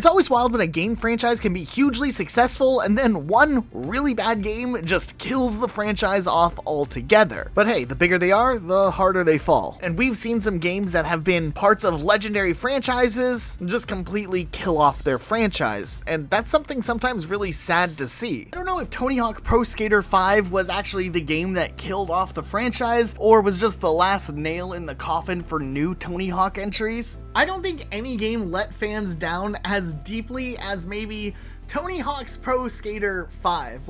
It's always wild when a game franchise can be hugely successful and then one really bad game just kills the franchise off altogether. But hey, the bigger they are, the harder they fall. And we've seen some games that have been parts of legendary franchises just completely kill off their franchise, and that's something sometimes really sad to see. I don't know if Tony Hawk Pro Skater 5 was actually the game that killed off the franchise, or was just the last nail in the coffin for new Tony Hawk entries. I don't think any game let fans down as deeply as maybe Tony Hawk's Pro Skater 5.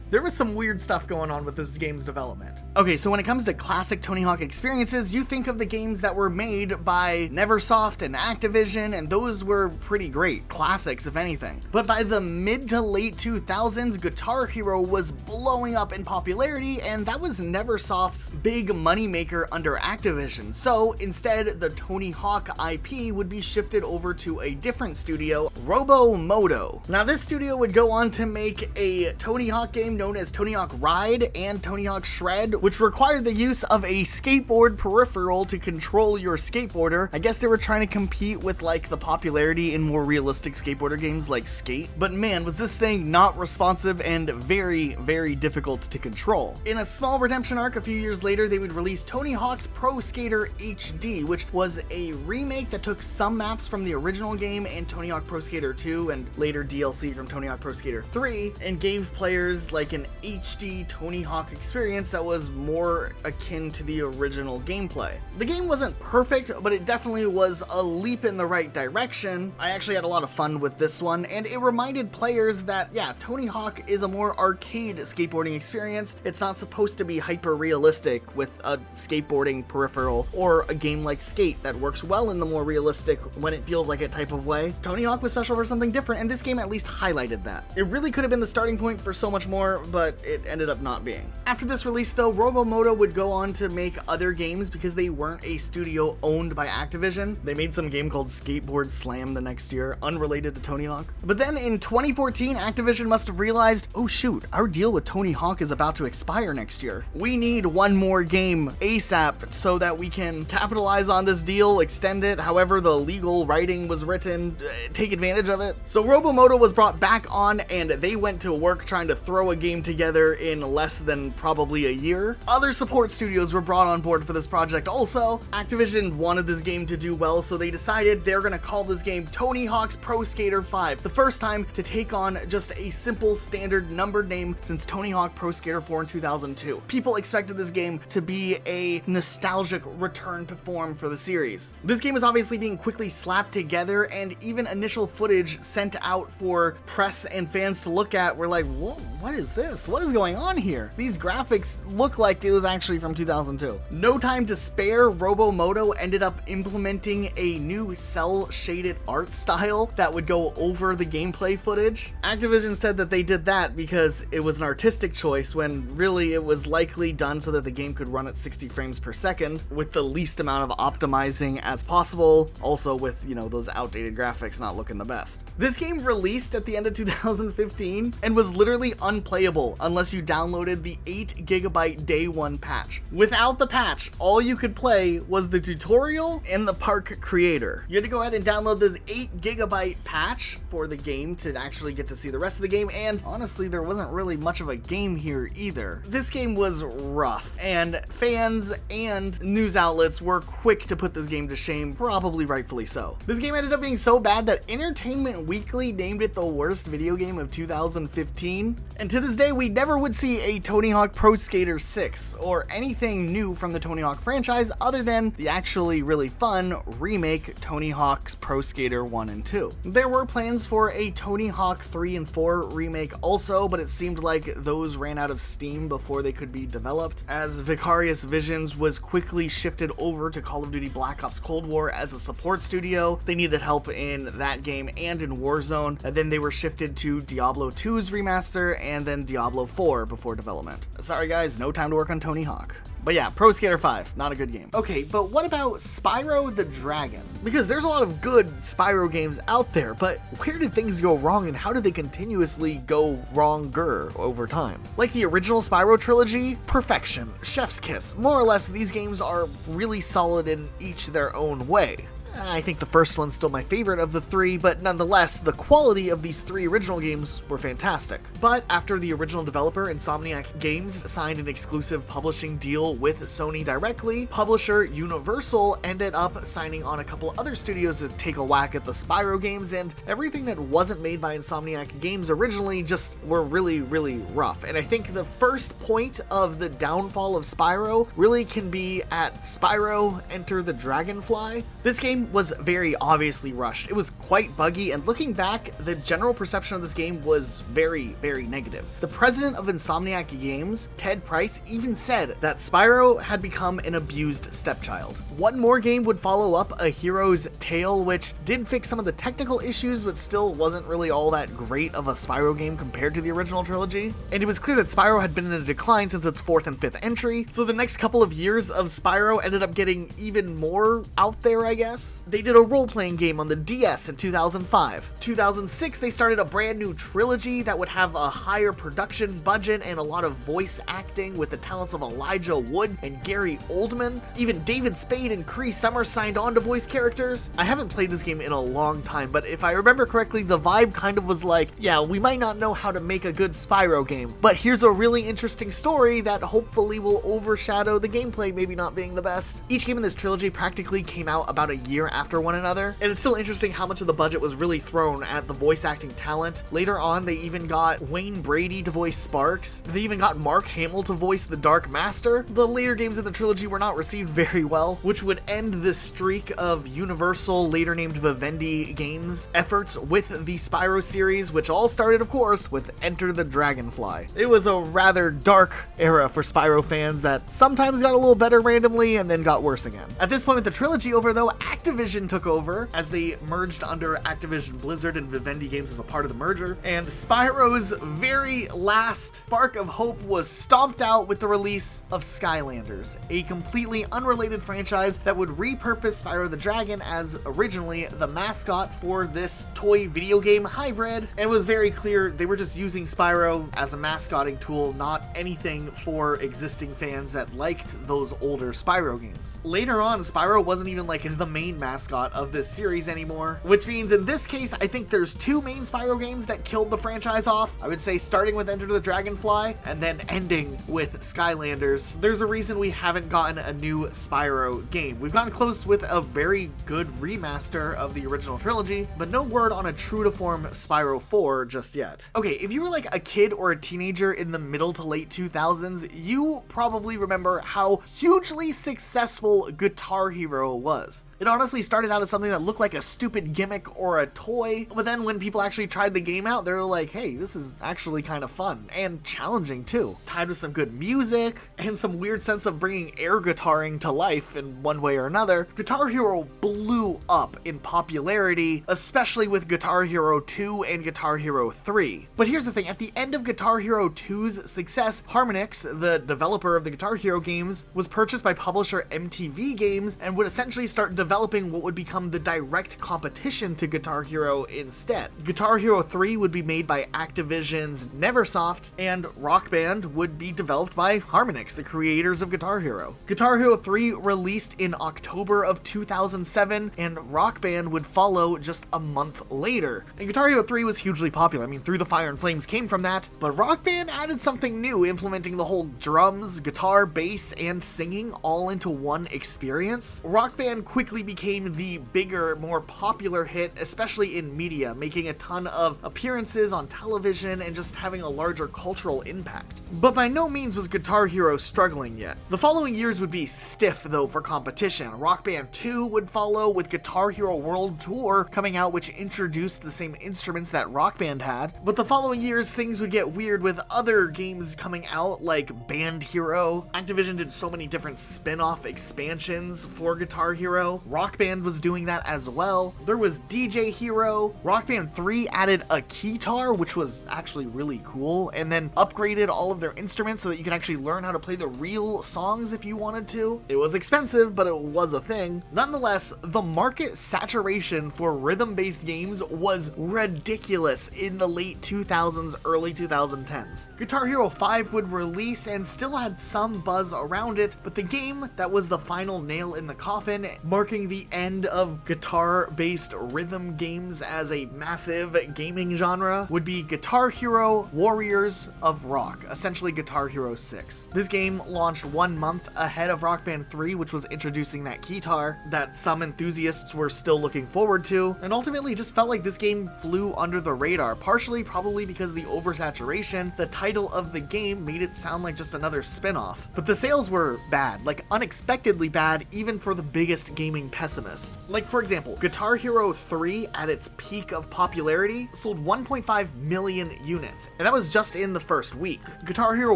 There was some weird stuff going on with this game's development. Okay, so when it comes to classic Tony Hawk experiences, you think of the games that were made by Neversoft and Activision, and those were pretty great. Classics, if anything. But by the mid to late 2000s, Guitar Hero was blowing up in popularity, and that was Neversoft's big moneymaker under Activision. So instead, the Tony Hawk IP would be shifted over to a different studio, Robomodo. Now, this studio would go on to make a Tony Hawk game known as Tony Hawk Ride and Tony Hawk Shred, which required the use of a skateboard peripheral to control your skateboarder. I guess they were trying to compete with the popularity in more realistic skateboarder games like Skate, but man, was this thing not responsive and very, very difficult to control. In a small redemption arc a few years later, they would release Tony Hawk's Pro Skater HD, which was a remake that took some maps from the original game and Tony Hawk Pro Skater 2 and later DLC from Tony Hawk Pro Skater 3, and gave players an HD Tony Hawk experience that was more akin to the original gameplay. The game wasn't perfect, but it definitely was a leap in the right direction. I actually had a lot of fun with this one, and it reminded players that, yeah, Tony Hawk is a more arcade skateboarding experience. It's not supposed to be hyper realistic with a skateboarding peripheral or a game like Skate that works well in the more realistic when it feels like it type of way. Tony Hawk was special for something different, and this game at least highlighted that. It really could have been the starting point for so much more, but it ended up not being. After this release though, Robomodo would go on to make other games because they weren't a studio owned by Activision. They made some game called Skateboard Slam the next year, unrelated to Tony Hawk. But then in 2014, Activision must have realized, oh shoot, our deal with Tony Hawk is about to expire next year. We need one more game ASAP so that we can capitalize on this deal, extend it, however the legal writing was written, take advantage of it. So Robomodo was brought back on and they went to work trying to throw a game together in less than probably a year. Other support studios were brought on board for this project also. Activision wanted this game to do well, so they decided they're gonna call this game Tony Hawk's Pro Skater 5, the first time to take on just a simple standard numbered name since Tony Hawk Pro Skater 4 in 2002. People expected this game to be a nostalgic return to form for the series. This game is obviously being quickly slapped together, and even initial footage sent out for press and fans to look at were like, whoa, what is this? What is going on here? These graphics look like it was actually from 2002. No time to spare, Robomodo ended up implementing a new cel-shaded art style that would go over the gameplay footage. Activision said that they did that because it was an artistic choice when really it was likely done so that the game could run at 60 frames per second with the least amount of optimizing as possible, also with, those outdated graphics not looking the best. This game released at the end of 2015 and was literally unplayable unless you downloaded the 8GB day one patch. Without the patch, all you could play was the tutorial and the park creator. You had to go ahead and download this 8GB patch for the game to actually get to see the rest of the game, and honestly, there wasn't really much of a game here either. This game was rough, and fans and news outlets were quick to put this game to shame, probably rightfully so. This game ended up being so bad that Entertainment Weekly named it the worst video game of 2015, and to this day, we never would see a Tony Hawk Pro Skater 6 or anything new from the Tony Hawk franchise other than the actually really fun remake Tony Hawk's Pro Skater 1 and 2. There were plans for a Tony Hawk 3 and 4 remake also, but it seemed like those ran out of steam before they could be developed, as Vicarious Visions was quickly shifted over to Call of Duty Black Ops Cold War as a support studio. They needed help in that game and in Warzone, and then they were shifted to Diablo 2's remaster and then Diablo 4 before development. Sorry guys, no time to work on Tony Hawk. But yeah, Pro Skater 5, not a good game. Okay, but what about Spyro the Dragon? Because there's a lot of good Spyro games out there, but where did things go wrong and how did they continuously go wronger over time? Like the original Spyro trilogy, perfection, chef's kiss. More or less, these games are really solid in each their own way. I think the first one's still my favorite of the three, but nonetheless, the quality of these three original games were fantastic. But after the original developer, Insomniac Games, signed an exclusive publishing deal with Sony directly, publisher Universal ended up signing on a couple other studios to take a whack at the Spyro games, and everything that wasn't made by Insomniac Games originally just were really, really rough. And I think the first point of the downfall of Spyro really can be at Spyro Enter the Dragonfly. This game was very obviously rushed. It was quite buggy, and looking back, the general perception of this game was very, very negative. The president of Insomniac Games, Ted Price, even said that Spyro had become an abused stepchild. One more game would follow up, A Hero's Tale, which did fix some of the technical issues, but still wasn't really all that great of a Spyro game compared to the original trilogy. And it was clear that Spyro had been in a decline since its fourth and fifth entry, so the next couple of years of Spyro ended up getting even more out there, I guess. They did a role-playing game on the DS in 2005. 2006, they started a brand new trilogy that would have a higher production budget and a lot of voice acting with the talents of Elijah Wood and Gary Oldman. Even David Spade and Cree Summer signed on to voice characters. I haven't played this game in a long time, but if I remember correctly, the vibe kind of was like, yeah, we might not know how to make a good Spyro game, but here's a really interesting story that hopefully will overshadow the gameplay maybe not being the best. Each game in this trilogy practically came out about a year after one another, and it's still interesting how much of the budget was really thrown at the voice acting talent. Later on, they even got Wayne Brady to voice Sparks. They even got Mark Hamill to voice the Dark Master. The later games in the trilogy were not received very well, which would end this streak of Universal, later named Vivendi Games, efforts with the Spyro series, which all started, of course, with Enter the Dragonfly. It was a rather dark era for Spyro fans that sometimes got a little better randomly and then got worse again. At this point with the trilogy over, though, Activision took over as they merged under Activision Blizzard, and Vivendi Games as a part of the merger, and Spyro's very last spark of hope was stomped out with the release of Skylanders, a completely unrelated franchise that would repurpose Spyro the Dragon as originally the mascot for this toy video game hybrid, and it was very clear they were just using Spyro as a mascotting tool, not anything for existing fans that liked those older Spyro games. Later on, Spyro wasn't even like the main mascot of this series anymore, which means in this case, I think there's two main Spyro games that killed the franchise off. I would say starting with Enter the Dragonfly and then ending with Skylanders. There's a reason we haven't gotten a new Spyro game. We've gotten close with a very good remaster of the original trilogy, but no word on a true to form Spyro 4 just yet. Okay, if you were like a kid or a teenager in the middle to late 2000s, you probably remember how hugely successful Guitar Hero was. It honestly started out as something that looked like a stupid gimmick or a toy, but then when people actually tried the game out, they were like, hey, this is actually kind of fun and challenging too. Tied with some good music and some weird sense of bringing air guitaring to life in one way or another, Guitar Hero blew up in popularity, especially with Guitar Hero 2 and Guitar Hero 3. But here's the thing, at the end of Guitar Hero 2's success, Harmonix, the developer of the Guitar Hero games, was purchased by publisher MTV Games and would essentially start developing what would become the direct competition to Guitar Hero instead. Guitar Hero 3 would be made by Activision's Neversoft, and Rock Band would be developed by Harmonix, the creators of Guitar Hero. Guitar Hero 3 released in October of 2007, and Rock Band would follow just a month later. And Guitar Hero 3 was hugely popular. I mean, Through the Fire and Flames came from that, but Rock Band added something new, implementing the whole drums, guitar, bass, and singing all into one experience. Rock Band quickly became the bigger, more popular hit, especially in media, making a ton of appearances on television and just having a larger cultural impact. But by no means was Guitar Hero struggling yet. The following years would be stiff, though, for competition. Rock Band 2 would follow, with Guitar Hero World Tour coming out, which introduced the same instruments that Rock Band had. But the following years, things would get weird with other games coming out, like Band Hero. Activision did so many different spin-off expansions for Guitar Hero. Rock Band was doing that as well. There was DJ Hero. Rock Band 3 added a keytar, which was actually really cool, and then upgraded all of their instruments so that you can actually learn how to play the real songs if you wanted to. It was expensive, but it was a thing. Nonetheless, the market saturation for rhythm-based games was ridiculous in the late 2000s, early 2010s. Guitar Hero 5 would release and still had some buzz around it, but the game that was the final nail in the coffin, marketed marking the end of guitar-based rhythm games as a massive gaming genre would be Guitar Hero Warriors of Rock, essentially Guitar Hero 6. This game launched 1 month ahead of Rock Band 3, which was introducing that guitar that some enthusiasts were still looking forward to, and ultimately just felt like this game flew under the radar, partially probably because of the oversaturation. The title of the game made it sound like just another spin-off. But the sales were bad, like unexpectedly bad, even for the biggest gaming pessimist. Like, for example, Guitar Hero 3 at its peak of popularity sold 1.5 million units, and that was just in the first week. Guitar Hero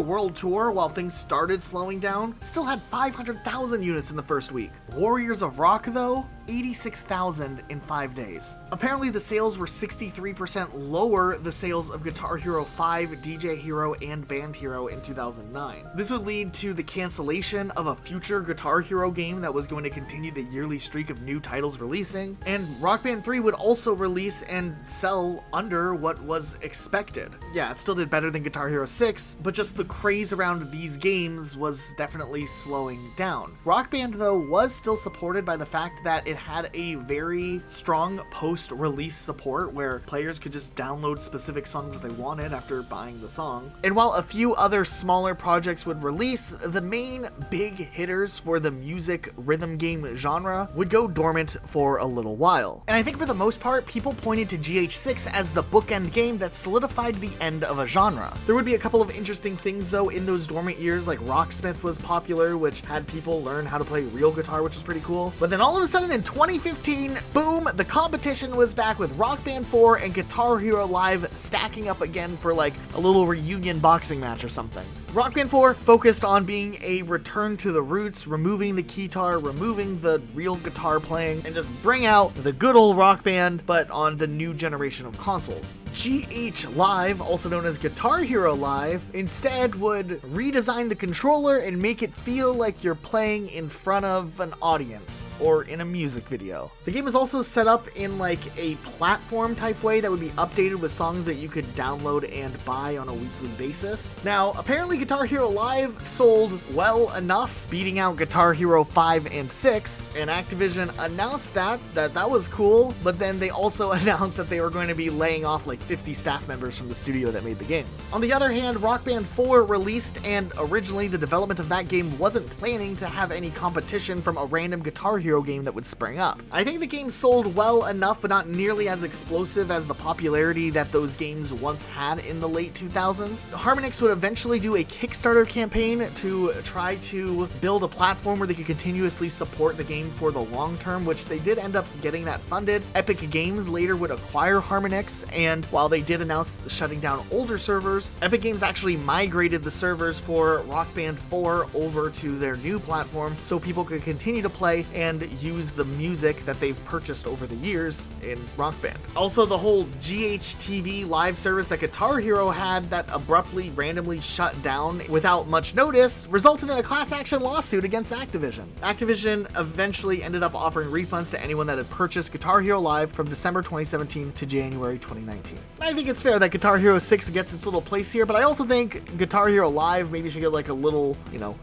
World Tour, while things started slowing down, still had 500,000 units in the first week. Warriors of Rock, though, 86,000 in 5 days. Apparently the sales were 63% lower the sales of Guitar Hero 5, DJ Hero, and Band Hero in 2009. This would lead to the cancellation of a future Guitar Hero game that was going to continue the yearly streak of new titles releasing, and Rock Band 3 would also release and sell under what was expected. Yeah, it still did better than Guitar Hero 6, but just the craze around these games was definitely slowing down. Rock Band, though, was still supported by the fact that it had a very strong post-release support where players could just download specific songs they wanted after buying the song. And while a few other smaller projects would release, the main big hitters for the music rhythm game genre would go dormant for a little while. And I think for the most part, people pointed to GH6 as the bookend game that solidified the end of a genre. There would be a couple of interesting things though in those dormant years, like Rocksmith was popular, which had people learn how to play real guitar, which was pretty cool. But then all of a sudden in 2015, boom, the competition was back with Rock Band 4 and Guitar Hero Live stacking up again for like a little reunion boxing match or something. Rock Band 4 focused on being a return to the roots, removing the keytar, removing the real guitar playing, and just bring out the good old Rock Band, but on the new generation of consoles. GH Live, also known as Guitar Hero Live, instead would redesign the controller and make it feel like you're playing in front of an audience, or in a music video. The game is also set up in like a platform type way that would be updated with songs that you could download and buy on a weekly basis. Now, apparently Guitar Hero Live sold well enough, beating out Guitar Hero 5 and 6, and Activision announced that was cool, but then they also announced that they were going to be laying off like 50 staff members from the studio that made the game. On the other hand, Rock Band 4 released, and originally the development of that game wasn't planning to have any competition from a random Guitar Hero game that would spring up. I think the game sold well enough, but not nearly as explosive as the popularity that those games once had in the late 2000s. Harmonix would eventually do a Kickstarter campaign to try to build a platform where they could continuously support the game for the long term, which they did end up getting that funded. Epic Games later would acquire Harmonix, and while they did announce shutting down older servers, Epic Games actually migrated the servers for Rock Band 4 over to their new platform so people could continue to play and use the music that they've purchased over the years in Rock Band. Also, the whole GHTV live service that Guitar Hero had that abruptly randomly shut down without much notice resulted in a class action lawsuit against Activision. Activision eventually ended up offering refunds to anyone that had purchased Guitar Hero Live from December 2017 to January 2019. I think it's fair that Guitar Hero 6 gets its little place here, but I also think Guitar Hero Live maybe should get like a little,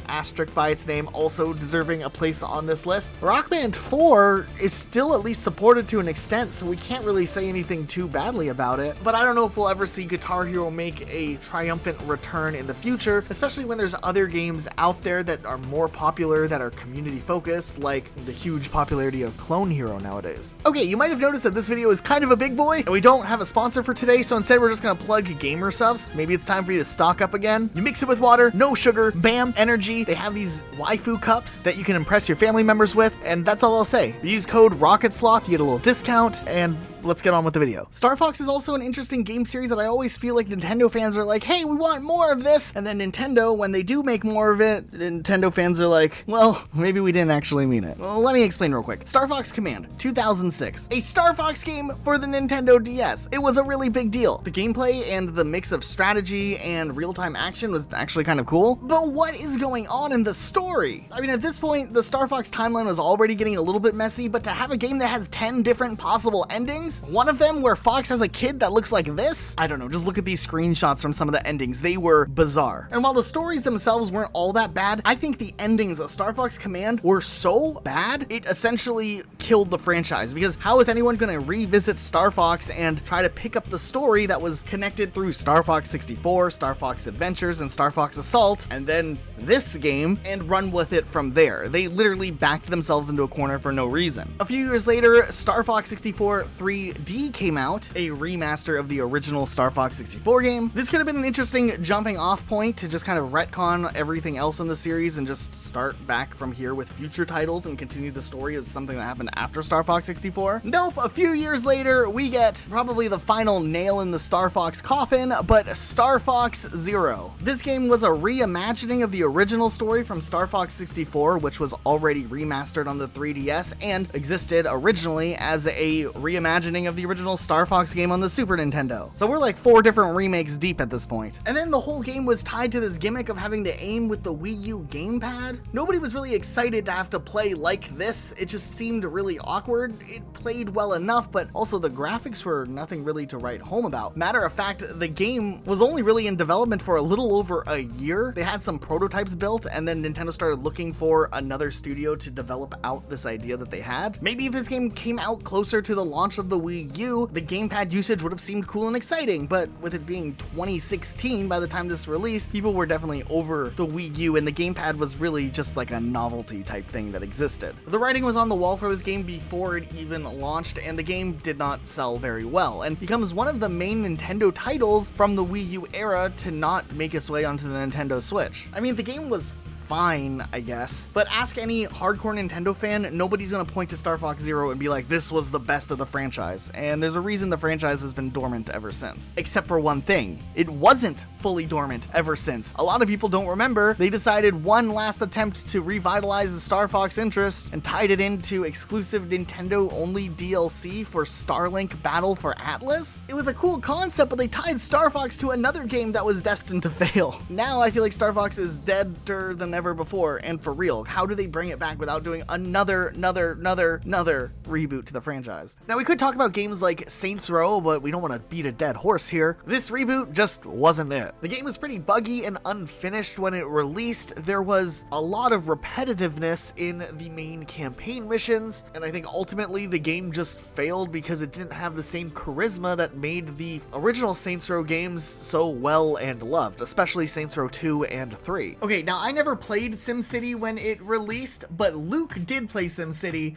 asterisk by its name, also deserving a place on this list. Rock Band 4 is still at least supported to an extent, so we can't really say anything too badly about it, but I don't know if we'll ever see Guitar Hero make a triumphant return in the future, especially when there's other games out there that are more popular, that are community focused, like the huge popularity of Clone Hero nowadays. Okay, you might have noticed that this video is kind of a big boy, and we don't have a sponsor for today, so instead we're just gonna plug Gamer Subs. Maybe it's time for you to stock up again. You mix it with water, no sugar, bam, energy. They have these waifu cups that you can impress your family members with, and that's all I'll say. If you use code ROCKETSLOTH, you get a little discount, and let's get on with the video. Star Fox is also an interesting game series that I always feel like Nintendo fans are like, hey, we want more of this, and then Nintendo, when they do make more of it, Nintendo fans are like, well, maybe we didn't actually mean it. Well, let me explain real quick. Star Fox Command, 2006. A Star Fox game for the Nintendo DS. It was a really big deal. The gameplay and the mix of strategy and real-time action was actually kind of cool, but what is going on in the story? I mean, at this point, the Star Fox timeline was already getting a little bit messy, but to have a game that has 10 different possible endings, endings. One of them where Fox has a kid that looks like this. I don't know, just look at these screenshots from some of the endings. They were bizarre. And while the stories themselves weren't all that bad, I think the endings of Star Fox Command were so bad, it essentially killed the franchise, because how is anyone going to revisit Star Fox and try to pick up the story that was connected through Star Fox 64, Star Fox Adventures, and Star Fox Assault, and then this game, and run with it from there? They literally backed themselves into a corner for no reason. A few years later, Star Fox 64 3D came out, a remaster of the original Star Fox 64 game. This could have been an interesting jumping off point to just kind of retcon everything else in the series and just start back from here with future titles and continue the story as something that happened after Star Fox 64. Nope, a few years later, we get probably the final nail in the Star Fox coffin, but Star Fox Zero. This game was a reimagining of the original story from Star Fox 64, which was already remastered on the 3DS and existed originally as a reimagining of the original Star Fox game on the Super Nintendo. So we're like 4 different remakes deep at this point. And then the whole game was tied to this gimmick of having to aim with the Wii U gamepad. Nobody was really excited to have to play like this. It just seemed really awkward. It played well enough, but also the graphics were nothing really to write home about. Matter of fact, the game was only really in development for a little over a year. They had some prototypes built, and then Nintendo started looking for another studio to develop out this idea that they had. Maybe if this game came out closer to the launch of the Wii U, the gamepad usage would have seemed cool and exciting, but with it being 2016 by the time this released, people were definitely over the Wii U, and the gamepad was really just like a novelty type thing that existed. The writing was on the wall for this game before it even launched, and the game did not sell very well, and becomes one of the main Nintendo titles from the Wii U era to not make its way onto the Nintendo Switch. I mean, the game was fine, I guess. But ask any hardcore Nintendo fan, nobody's gonna point to Star Fox Zero and be like, this was the best of the franchise. And there's a reason the franchise has been dormant ever since. Except for one thing. It wasn't fully dormant ever since. A lot of people don't remember. They decided one last attempt to revitalize the Star Fox interest and tied it into exclusive Nintendo-only DLC for Starlink Battle for Atlas. It was a cool concept, but they tied Star Fox to another game that was destined to fail. Now I feel like Star Fox is deader than ever before, and for real, how do they bring it back without doing another reboot to the franchise? Now, we could talk about games like Saints Row, but we don't want to beat a dead horse here. This reboot just wasn't it. The game was pretty buggy and unfinished when it released. There was a lot of repetitiveness in the main campaign missions, and I think ultimately the game just failed because it didn't have the same charisma that made the original Saints Row games so well and loved, especially Saints Row 2 and 3. Okay, now I never played SimCity when it released, but Luke did play SimCity,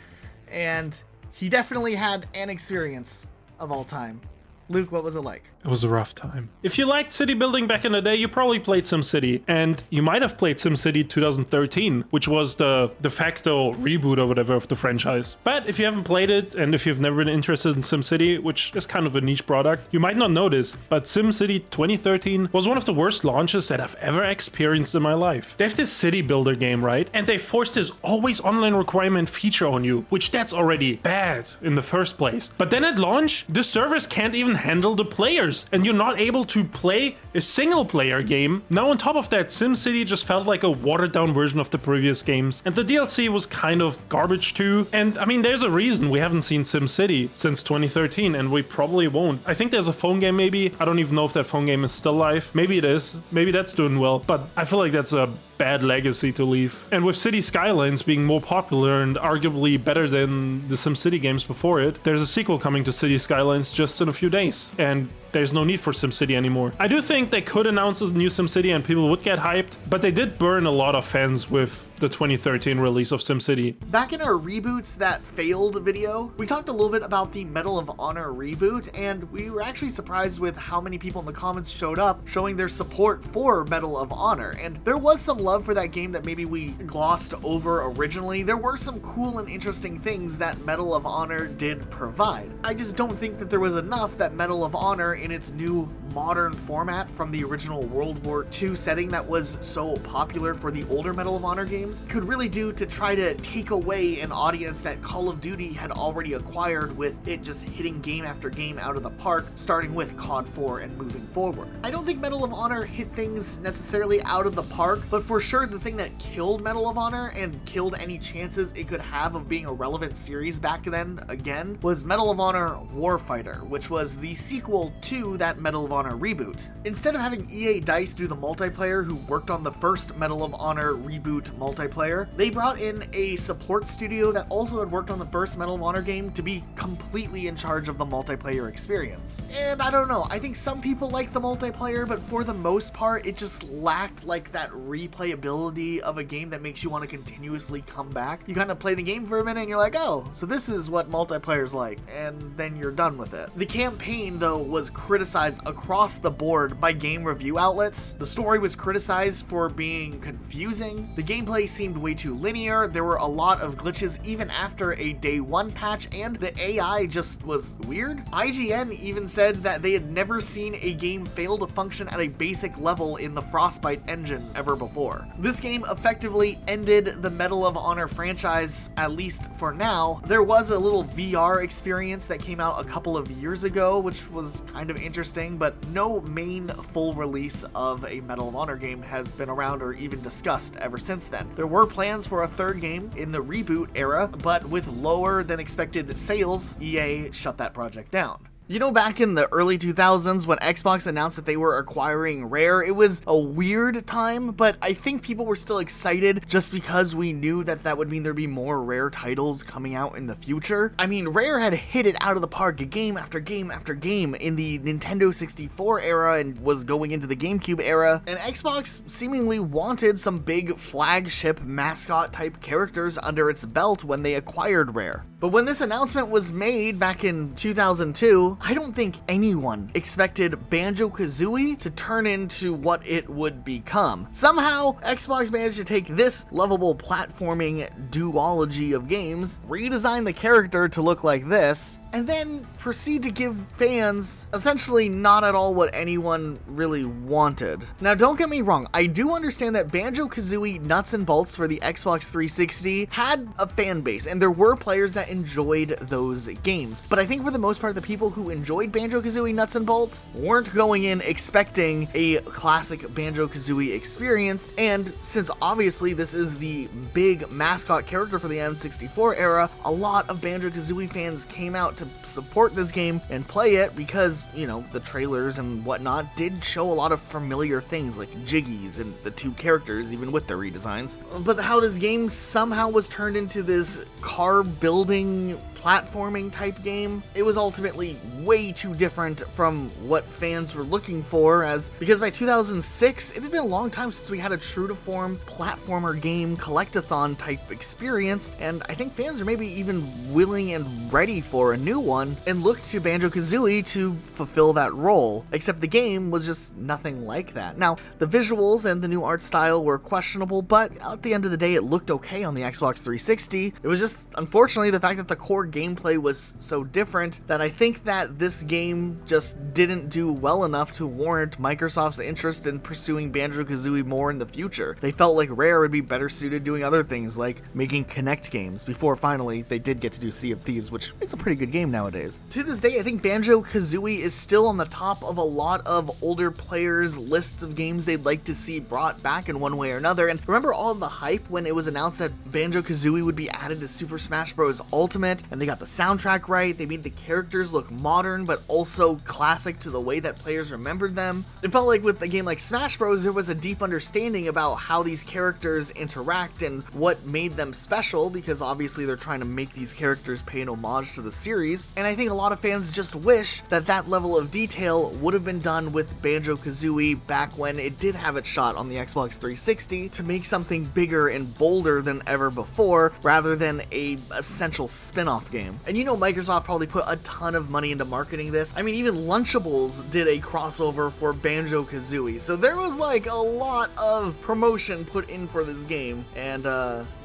and he definitely had an experience of all time. Luke, what was it like? It was a rough time. If you liked city building back in the day, you probably played SimCity, and you might have played SimCity 2013, which was the de facto reboot or whatever of the franchise. But if you haven't played it, and if you've never been interested in SimCity, which is kind of a niche product, you might not know this, but SimCity 2013 was one of the worst launches that I've ever experienced in my life. They have this city builder game, right? And they forced this always online requirement feature on you, which that's already bad in the first place. But then at launch, the servers can't even handle the players, and you're not able to play a single player game. Now on top of that, SimCity just felt like a watered down version of the previous games, and the DLC was kind of garbage too. And I mean, there's a reason we haven't seen SimCity since 2013, and we probably won't. I think there's a phone game maybe. I don't even know if that phone game is still live. Maybe it is. Maybe that's doing well, but I feel like that's a bad legacy to leave. And with City Skylines being more popular and arguably better than the SimCity games before it, there's a sequel coming to City Skylines just in a few days, and there's no need for SimCity anymore. I do think they could announce a new SimCity and people would get hyped, but they did burn a lot of fans with the 2013 release of SimCity. Back in our reboots that failed video, we talked a little bit about the Medal of Honor reboot, and we were actually surprised with how many people in the comments showed up showing their support for Medal of Honor. And there was some love for that game that maybe we glossed over originally. There were some cool and interesting things that Medal of Honor did provide. I just don't think that there was enough that Medal of Honor in its new modern format from the original World War II setting that was so popular for the older Medal of Honor games games could really do to try to take away an audience that Call of Duty had already acquired, with it just hitting game after game out of the park, starting with COD 4 and moving forward. I don't think Medal of Honor hit things necessarily out of the park, but for sure the thing that killed Medal of Honor and killed any chances it could have of being a relevant series back then again was Medal of Honor Warfighter, which was the sequel to that Medal of Honor reboot. Instead of having EA DICE do the multiplayer, who worked on the first Medal of Honor reboot multiplayer, they brought in a support studio that also had worked on the first Medal of Honor game to be completely in charge of the multiplayer experience. And I don't know, I think some people like the multiplayer, but for the most part it just lacked like that replayability of a game that makes you want to continuously come back. You kind of play the game for a minute and you're like, oh, so this is what multiplayer's like, and then you're done with it. The campaign, though, was criticized across the board by game review outlets. The story was criticized for being confusing. The gameplay seemed way too linear. There were a lot of glitches even after a day one patch, and the AI just was weird. IGN even said that they had never seen a game fail to function at a basic level in the Frostbite engine ever before. This game effectively ended the Medal of Honor franchise, at least for now. There was a little VR experience that came out a couple of years ago, which was kind of interesting, but no main full release of a Medal of Honor game has been around or even discussed ever since then. There were plans for a third game in the reboot era, but with lower than expected sales, EA shut that project down. You know, back in the early 2000s when Xbox announced that they were acquiring Rare, it was a weird time, but I think people were still excited just because we knew that that would mean there'd be more Rare titles coming out in the future. I mean, Rare had hit it out of the park game after game after game in the Nintendo 64 era and was going into the GameCube era, and Xbox seemingly wanted some big flagship mascot type characters under its belt when they acquired Rare. But when this announcement was made back in 2002, I don't think anyone expected Banjo-Kazooie to turn into what it would become. Somehow, Xbox managed to take this lovable platforming duology of games, redesign the character to look like this, and then proceed to give fans essentially not at all what anyone really wanted. Now, don't get me wrong, I do understand that Banjo-Kazooie Nuts and Bolts for the Xbox 360 had a fan base, and there were players that enjoyed those games. But I think for the most part, the people who enjoyed Banjo-Kazooie Nuts and Bolts weren't going in expecting a classic Banjo-Kazooie experience, and since obviously this is the big mascot character for the N64 era, a lot of Banjo-Kazooie fans came out to support this game and play it because, you know, the trailers and whatnot did show a lot of familiar things like Jiggies and the two characters, even with their redesigns. But how this game somehow was turned into this car building platforming type game, it was ultimately way too different from what fans were looking for, because by 2006 it had been a long time since we had a true to form platformer game collectathon type experience, and I think fans are maybe even willing and ready for a new one and looked to Banjo-Kazooie to fulfill that role, except the game was just nothing like that. Now, the visuals and the new art style were questionable, but at the end of the day it looked okay on the Xbox 360. It was just, unfortunately, the fact that the core gameplay was so different that I think that this game just didn't do well enough to warrant Microsoft's interest in pursuing Banjo-Kazooie more in the future. They felt like Rare would be better suited doing other things like making Kinect games before finally they did get to do Sea of Thieves, which is a pretty good game nowadays. To this day, I think Banjo-Kazooie is still on the top of a lot of older players' lists of games they'd like to see brought back in one way or another. And remember all of the hype when it was announced that Banjo-Kazooie would be added to Super Smash Bros. Ultimate, and they got the soundtrack right, they made the characters look modern but also classic to the way that players remembered them. It felt like with a game like Smash Bros, there was a deep understanding about how these characters interact and what made them special, because obviously they're trying to make these characters pay an homage to the series, and I think a lot of fans just wish that that level of detail would have been done with Banjo-Kazooie back when it did have its shot on the Xbox 360 to make something bigger and bolder than ever before, rather than a essential spin-off game. And you know Microsoft probably put a ton of money into marketing this. I mean, even Lunchables did a crossover for Banjo-Kazooie, so there was like a lot of promotion put in for this game, and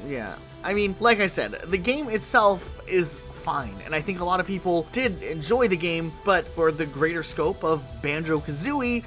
yeah. I mean, like I said, the game itself is fine, and I think a lot of people did enjoy the game, but for the greater scope of Banjo-Kazooie,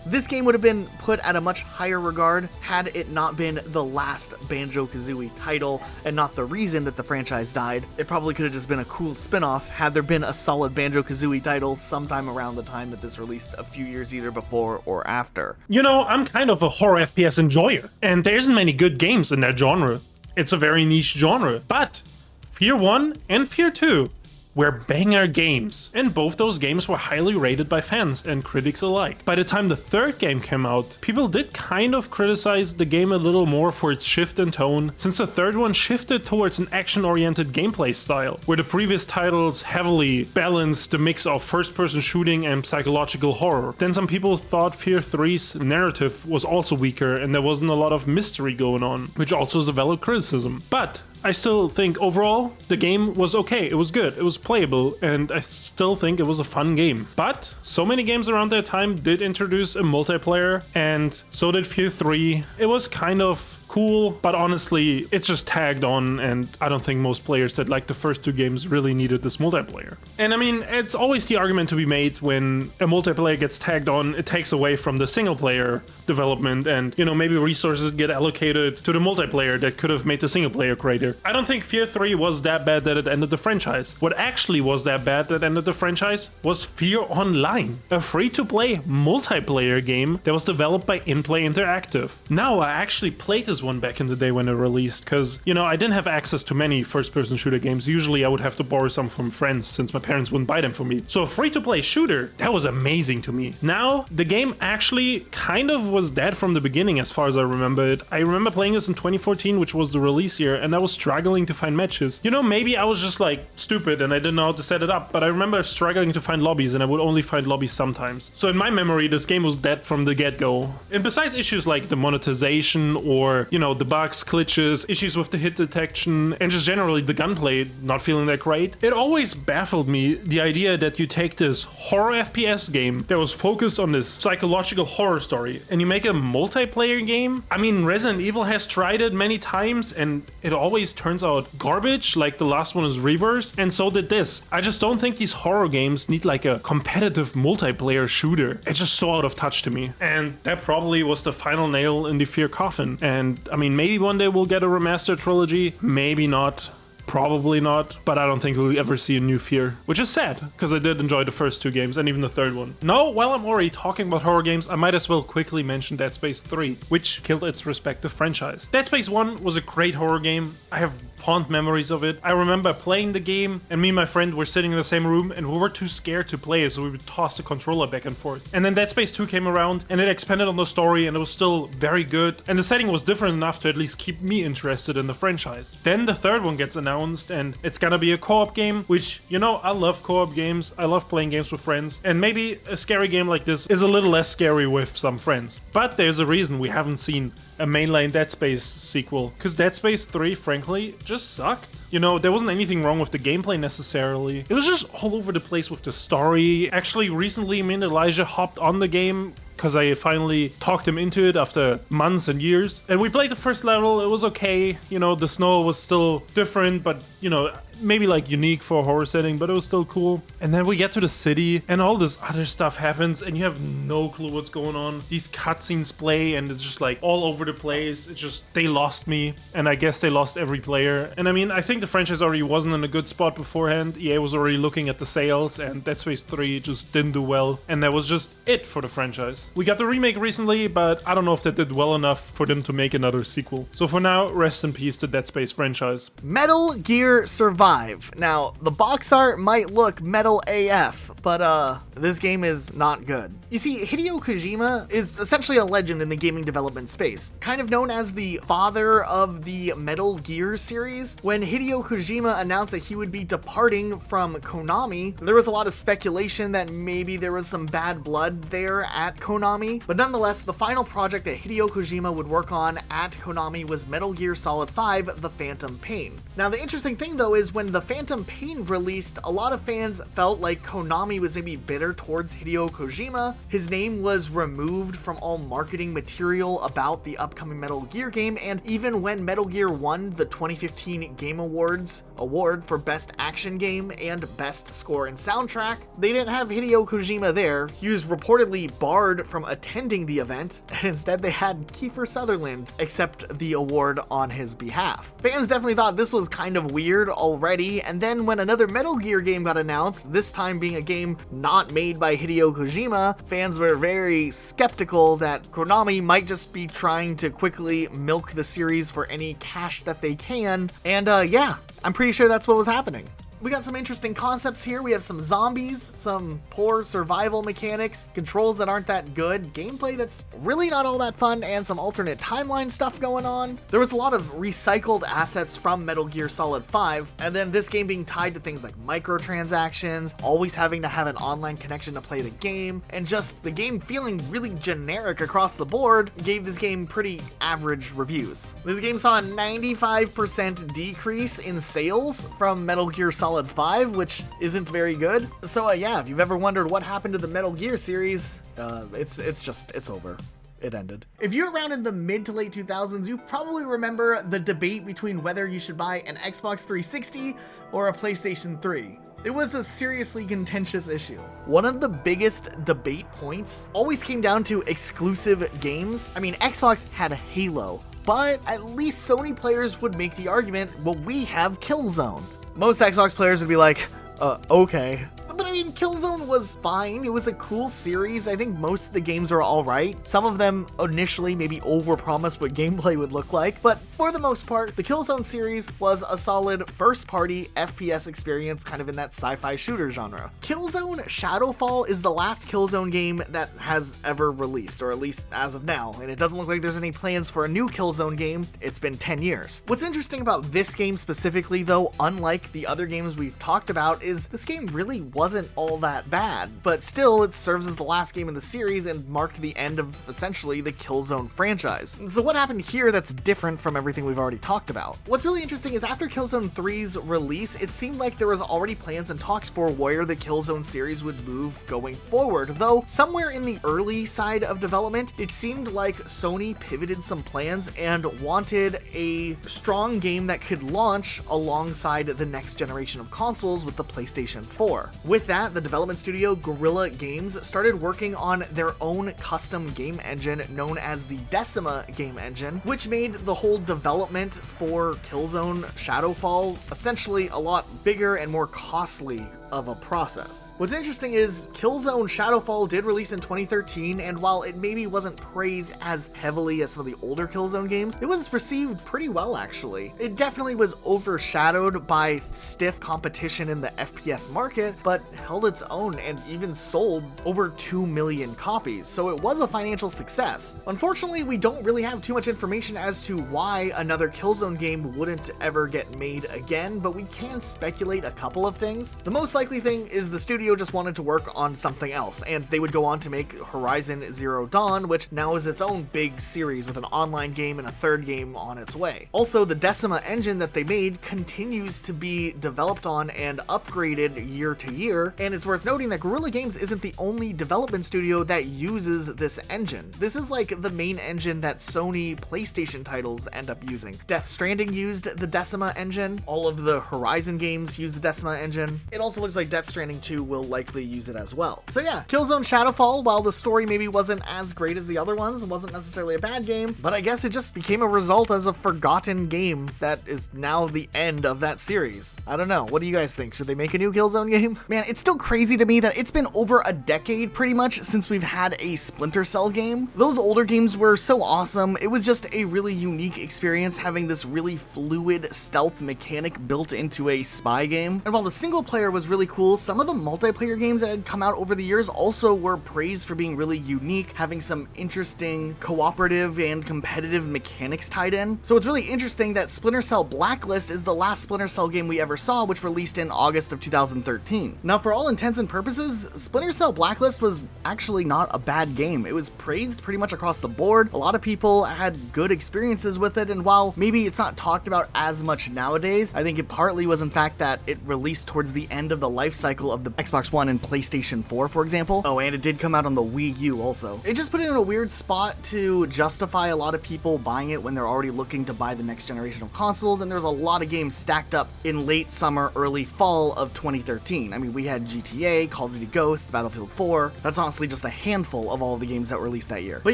this game would have been put at a much higher regard had it not been the last Banjo-Kazooie title and not the reason that the franchise died. It probably could have just been a cool spin-off had there been a solid Banjo-Kazooie title sometime around the time that this released a few years either before or after. You know, I'm kind of a horror FPS enjoyer, and there isn't many good games in that genre. It's a very niche genre, but Fear 1 and Fear 2 were banger games, and both those games were highly rated by fans and critics alike. By the time the third game came out, people did kind of criticize the game a little more for its shift in tone, since the third one shifted towards an action-oriented gameplay style, where the previous titles heavily balanced the mix of first-person shooting and psychological horror. Then some people thought Fear 3's narrative was also weaker and there wasn't a lot of mystery going on, which also is a valid criticism. But I still think overall the game was okay, it was good, it was playable, and I still think it was a fun game. But so many games around that time did introduce a multiplayer, and so did Fear 3. It was kind of cool, but honestly, it's just tagged on, and I don't think most players that like the first two games really needed this multiplayer. And I mean, it's always the argument to be made when a multiplayer gets tagged on, it takes away from the single player development, and you know, maybe resources get allocated to the multiplayer that could have made the single player greater. I don't think Fear 3 was that bad that it ended the franchise. What actually was that bad that ended the franchise was Fear Online, a free-to-play multiplayer game that was developed by Inplay Interactive. Now, I actually played this one back in the day when it released, because, you know, I didn't have access to many first-person shooter games. Usually I would have to borrow some from friends since my parents wouldn't buy them for me. So a free-to-play shooter, that was amazing to me. Now, the game actually kind of was dead from the beginning as far as I remember it. I remember playing this in 2014, which was the release year, and I was struggling to find matches. You know, maybe I was just like stupid and I didn't know how to set it up, but I remember struggling to find lobbies and I would only find lobbies sometimes. So in my memory, this game was dead from the get-go. And besides issues like the monetization or, you know, the bugs, glitches, issues with the hit detection, and just generally the gunplay not feeling that great, it always baffled me the idea that you take this horror FPS game that was focused on this psychological horror story and you make a multiplayer game. I mean, Resident Evil has tried it many times and it always turns out garbage, like the last one is Reverse, and so did this. I just don't think these horror games need like a competitive multiplayer shooter. It's just so out of touch to me. And that probably was the final nail in the Fear coffin. And I mean, maybe one day we'll get a remastered trilogy, maybe not. Probably not, but I don't think we'll ever see a new Fear, which is sad, because I did enjoy the first two games and even the third one. Now, while I'm already talking about horror games, I might as well quickly mention Dead Space 3, which killed its respective franchise. Dead Space 1 was a great horror game. I have fond memories of it. I remember playing the game and me and my friend were sitting in the same room and we were too scared to play it, so we would toss the controller back and forth. And then Dead Space 2 came around and it expanded on the story and it was still very good, and the setting was different enough to at least keep me interested in the franchise. Then the third one gets announced and it's gonna be a co-op game, which, you know, I love co-op games. I love playing games with friends, and maybe a scary game like this is a little less scary with some friends. But there's a reason we haven't seen a mainline Dead Space sequel, because Dead Space 3, frankly, just sucked. You know, there wasn't anything wrong with the gameplay necessarily. It was just all over the place with the story. Actually, recently, me and Elijah hopped on the game because I finally talked him into it after months and years. And we played the first level, it was okay. You know, the snow was still different, but, you know, maybe like unique for a horror setting, but it was still cool. And then we get to the city and all this other stuff happens and you have no clue what's going on. These cutscenes play and it's just like all over the place. It's just, they lost me, and I guess they lost every player. And I mean, I think the franchise already wasn't in a good spot beforehand. EA was already looking at the sales and Dead Space 3 just didn't do well, and that was just it for the franchise. We got the remake recently, but I don't know if that did well enough for them to make another sequel. So for now, rest in peace to Dead Space franchise. Metal Gear Survive. Now, the box art might look metal AF, but this game is not good. You see, Hideo Kojima is essentially a legend in the gaming development space, kind of known as the father of the Metal Gear series. When Hideo Kojima announced that he would be departing from Konami, there was a lot of speculation that maybe there was some bad blood there at Konami, but nonetheless, the final project that Hideo Kojima would work on at Konami was Metal Gear Solid 5: The Phantom Pain. Now, the interesting thing though is when when the Phantom Pain released, a lot of fans felt like Konami was maybe bitter towards Hideo Kojima. His name was removed from all marketing material about the upcoming Metal Gear game, and even when Metal Gear won the 2015 Game Awards award for Best Action Game and Best Score and Soundtrack, they didn't have Hideo Kojima there. He was reportedly barred from attending the event, and instead they had Kiefer Sutherland accept the award on his behalf. Fans definitely thought this was kind of weird already, and then when another Metal Gear game got announced, this time being a game not made by Hideo Kojima, fans were very skeptical that Konami might just be trying to quickly milk the series for any cash that they can, and yeah, I'm pretty sure that's what was happening. We got some interesting concepts here. We have some zombies, some poor survival mechanics, controls that aren't that good, gameplay that's really not all that fun, and some alternate timeline stuff going on. There was a lot of recycled assets from Metal Gear Solid 5, and then this game being tied to things like microtransactions, always having to have an online connection to play the game, and just the game feeling really generic across the board gave this game pretty average reviews. This game saw a 95% decrease in sales from Metal Gear Solid 5, which isn't very good. So yeah, if you've ever wondered what happened to the Metal Gear series, it's over. It ended. If you're around in the mid to late 2000s, you probably remember the debate between whether you should buy an Xbox 360 or a PlayStation 3. It was a seriously contentious issue. One of the biggest debate points always came down to exclusive games. I mean, Xbox had Halo, but at least Sony players would make the argument, well, we have Killzone. Most Xbox players would be like, okay. But I mean, Killzone was fine. It was a cool series. I think most of the games are all right. Some of them initially maybe overpromised what gameplay would look like, but for the most part, the Killzone series was a solid first-party FPS experience kind of in that sci-fi shooter genre. Killzone Shadowfall is the last Killzone game that has ever released, or at least as of now, and it doesn't look like there's any plans for a new Killzone game. It's been 10 years. What's interesting about this game specifically, though, unlike the other games we've talked about, is this game really wasn't all that bad, but still it serves as the last game in the series and marked the end of essentially the Killzone franchise. So what happened here that's different from everything we've already talked about? What's really interesting is after Killzone 3's release, it seemed like there was already plans and talks for where the Killzone series would move going forward, though somewhere in the early side of development, it seemed like Sony pivoted some plans and wanted a strong game that could launch alongside the next generation of consoles with the PlayStation 4. With that, the development studio Guerrilla Games started working on their own custom game engine known as the Decima game engine, which made the whole development for Killzone Shadowfall essentially a lot bigger and more costly of a process. What's interesting is Killzone Shadowfall did release in 2013, and while it maybe wasn't praised as heavily as some of the older Killzone games, it was received pretty well actually. It definitely was overshadowed by stiff competition in the FPS market, but held its own and even sold over 2 million copies, so it was a financial success. Unfortunately, we don't really have too much information as to why another Killzone game wouldn't ever get made again, but we can speculate a couple of things. The most likely thing is the studio just wanted to work on something else, and they would go on to make Horizon Zero Dawn, which now is its own big series with an online game and a third game on its way. Also, the Decima engine that they made continues to be developed on and upgraded year to year, and it's worth noting that Guerrilla Games isn't the only development studio that uses this engine. This is like the main engine that Sony PlayStation titles end up using. Death Stranding used the Decima engine, all of the Horizon games use the Decima engine. It also looks like Death Stranding 2 will likely use it as well. So yeah, Killzone Shadowfall, while the story maybe wasn't as great as the other ones, wasn't necessarily a bad game, but I guess it just became a result as a forgotten game that is now the end of that series. I don't know, what do you guys think? Should they make a new Killzone game? Man, it's still crazy to me that it's been over a decade pretty much since we've had a Splinter Cell game. Those older games were so awesome. It was just a really unique experience having this really fluid stealth mechanic built into a spy game. And while the single player was really really cool. Some of the multiplayer games that had come out over the years also were praised for being really unique, having some interesting cooperative and competitive mechanics tied in. So it's really interesting that Splinter Cell Blacklist is the last Splinter Cell game we ever saw, which released in August of 2013. Now, for all intents and purposes, Splinter Cell Blacklist was actually not a bad game. It was praised pretty much across the board. A lot of people had good experiences with it, and while maybe it's not talked about as much nowadays, I think it partly was in fact that it released towards the end of the life cycle of the Xbox One and PlayStation 4, for example. Oh, and it did come out on the Wii U also. It just put it in a weird spot to justify a lot of people buying it when they're already looking to buy the next generation of consoles, and there's a lot of games stacked up in late summer, early fall of 2013. I mean, we had GTA, Call of Duty Ghosts, Battlefield 4. That's honestly just a handful of all of the games that were released that year. But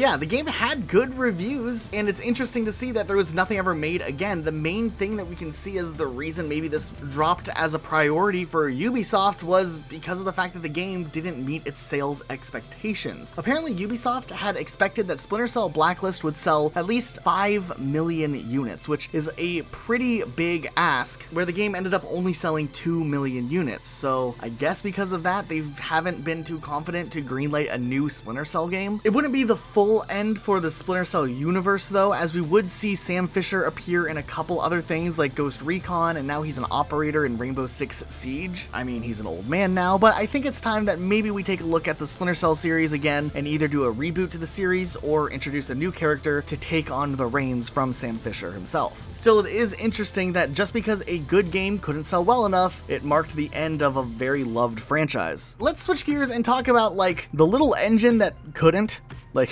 yeah, the game had good reviews, and it's interesting to see that there was nothing ever made again. The main thing that we can see as the reason maybe this dropped as a priority for Ubisoft was because of the fact that the game didn't meet its sales expectations. Apparently, Ubisoft had expected that Splinter Cell Blacklist would sell at least 5 million units, which is a pretty big ask, where the game ended up only selling 2 million units. So I guess because of that, they haven't been too confident to greenlight a new Splinter Cell game. It wouldn't be the full end for the Splinter Cell universe though, as we would see Sam Fisher appear in a couple other things like Ghost Recon, and now he's an operator in Rainbow Six Siege. I mean, he's an old man now, but I think it's time that maybe we take a look at the Splinter Cell series again and either do a reboot to the series or introduce a new character to take on the reins from Sam Fisher himself. Still, it is interesting that just because a good game couldn't sell well enough, it marked the end of a very loved franchise. Let's switch gears and talk about, like, the little engine that couldn't. Like,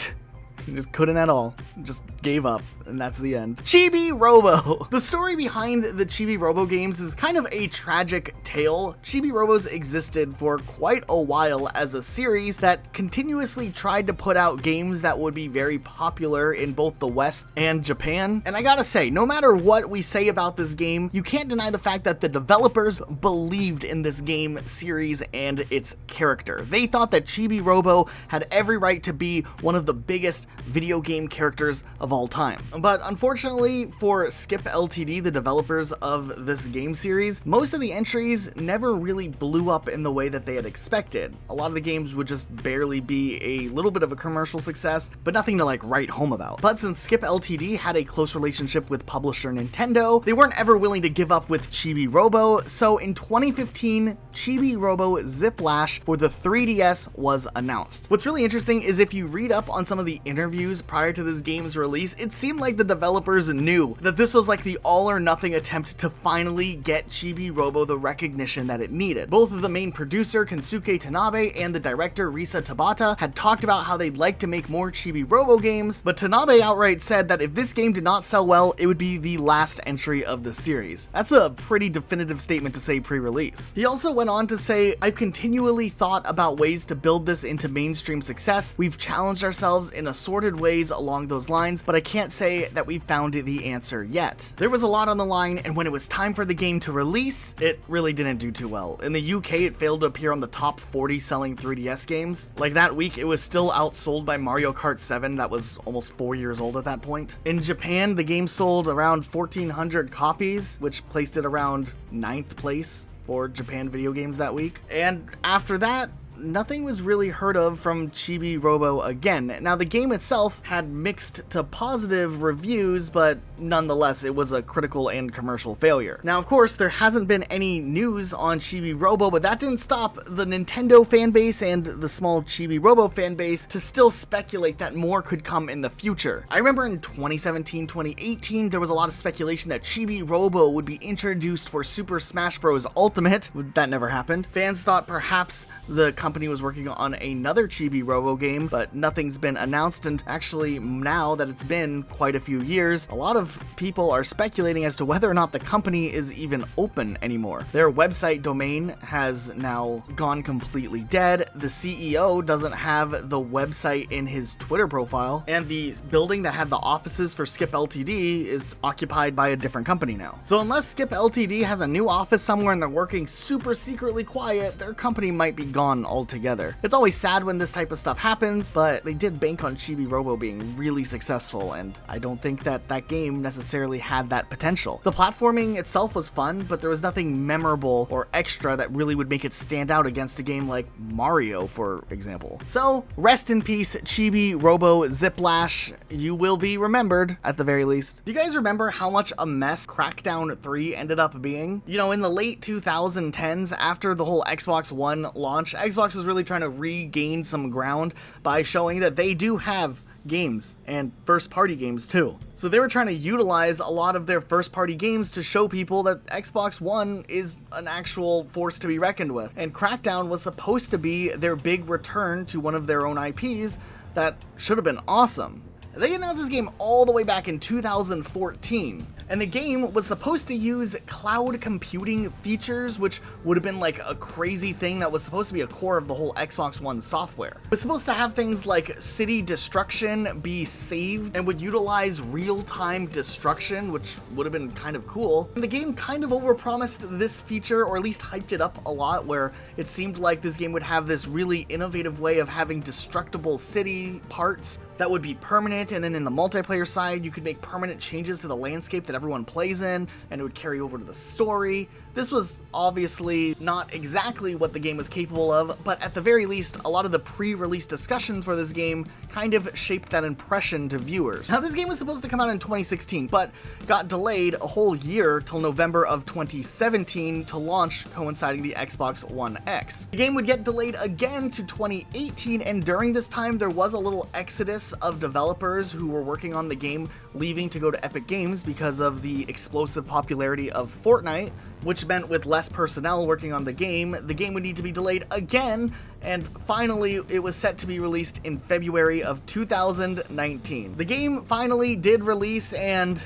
just couldn't at all. Just gave up, and that's the end. Chibi-Robo! The story behind the Chibi-Robo games is kind of a tragic tale. Chibi-Robos existed for quite a while as a series that continuously tried to put out games that would be very popular in both the West and Japan. And I gotta say, no matter what we say about this game, you can't deny the fact that the developers believed in this game series and its character. They thought that Chibi-Robo had every right to be one of the biggest video game characters of all time. But unfortunately for Skip Ltd, the developers of this game series, most of the entries never really blew up in the way that they had expected. A lot of the games would just barely be a little bit of a commercial success, but nothing to like write home about. But since Skip Ltd had a close relationship with publisher Nintendo, they weren't ever willing to give up with Chibi-Robo, so in 2015, Chibi-Robo Ziplash for the 3DS was announced. What's really interesting is if you read up on some of the interviews prior to this game's release, it seemed like the developers knew that this was like the all or nothing attempt to finally get Chibi-Robo the recognition that it needed. Both of the main producer, Kensuke Tanabe, and the director, Risa Tabata, had talked about how they'd like to make more Chibi-Robo games, but Tanabe outright said that if this game did not sell well, it would be the last entry of the series. That's a pretty definitive statement to say pre-release. He also went on to say, "I've continually thought about ways to build this into mainstream success. We've challenged ourselves in assorted ways along those lines, but I can't say that we found the answer yet." There was a lot on the line, and when it was time for the game to release, it really didn't do too well. In the UK, it failed to appear on the top 40 selling 3DS games. Like that week, it was still outsold by Mario Kart 7 that was almost 4 years old at that point. In Japan, the game sold around 1,400 copies, which placed it around 9th place for Japan video games that week. And after that, nothing was really heard of from Chibi-Robo again. Now, the game itself had mixed to positive reviews, but nonetheless, it was a critical and commercial failure. Now, of course, there hasn't been any news on Chibi-Robo, but that didn't stop the Nintendo fanbase and the small Chibi-Robo fanbase to still speculate that more could come in the future. I remember in 2017, 2018, there was a lot of speculation that Chibi-Robo would be introduced for Super Smash Bros. Ultimate. That never happened. Fans thought perhaps the company was working on another Chibi-Robo game, but nothing's been announced, and actually now that it's been quite a few years, a lot of people are speculating as to whether or not the company is even open anymore. Their website domain has now gone completely dead, the CEO doesn't have the website in his Twitter profile, and the building that had the offices for Skip Ltd is occupied by a different company now. So unless Skip Ltd has a new office somewhere and they're working super secretly quiet, their company might be gone altogether. It's always sad when this type of stuff happens, but they did bank on Chibi-Robo being really successful, and I don't think that that game necessarily had that potential. The platforming itself was fun, but there was nothing memorable or extra that really would make it stand out against a game like Mario, for example. So, rest in peace, Chibi-Robo Ziplash. You will be remembered, at the very least. Do you guys remember how much a mess Crackdown 3 ended up being? You know, in the late 2010s, after the whole Xbox One launch, Xbox was really trying to regain some ground by showing that they do have games, and first-party games too. So they were trying to utilize a lot of their first-party games to show people that Xbox One is an actual force to be reckoned with. And Crackdown was supposed to be their big return to one of their own IPs that should have been awesome. They announced this game all the way back in 2014. And the game was supposed to use cloud computing features, which would have been like a crazy thing that was supposed to be a core of the whole Xbox One software. It was supposed to have things like city destruction be saved and would utilize real-time destruction, which would have been kind of cool. And the game kind of overpromised this feature, or at least hyped it up a lot, where it seemed like this game would have this really innovative way of having destructible city parts that would be permanent, and then in the multiplayer side, you could make permanent changes to the landscape that everyone plays in, and it would carry over to the story. This was obviously not exactly what the game was capable of, but at the very least, a lot of the pre-release discussions for this game kind of shaped that impression to viewers. Now, this game was supposed to come out in 2016, but got delayed a whole year till November of 2017 to launch, coinciding the Xbox One X. The game would get delayed again to 2018, and during this time, there was a little exodus of developers who were working on the game leaving to go to Epic Games because of the explosive popularity of Fortnite, which meant with less personnel working on the game would need to be delayed again, and finally it was set to be released in February of 2019. The game finally did release, and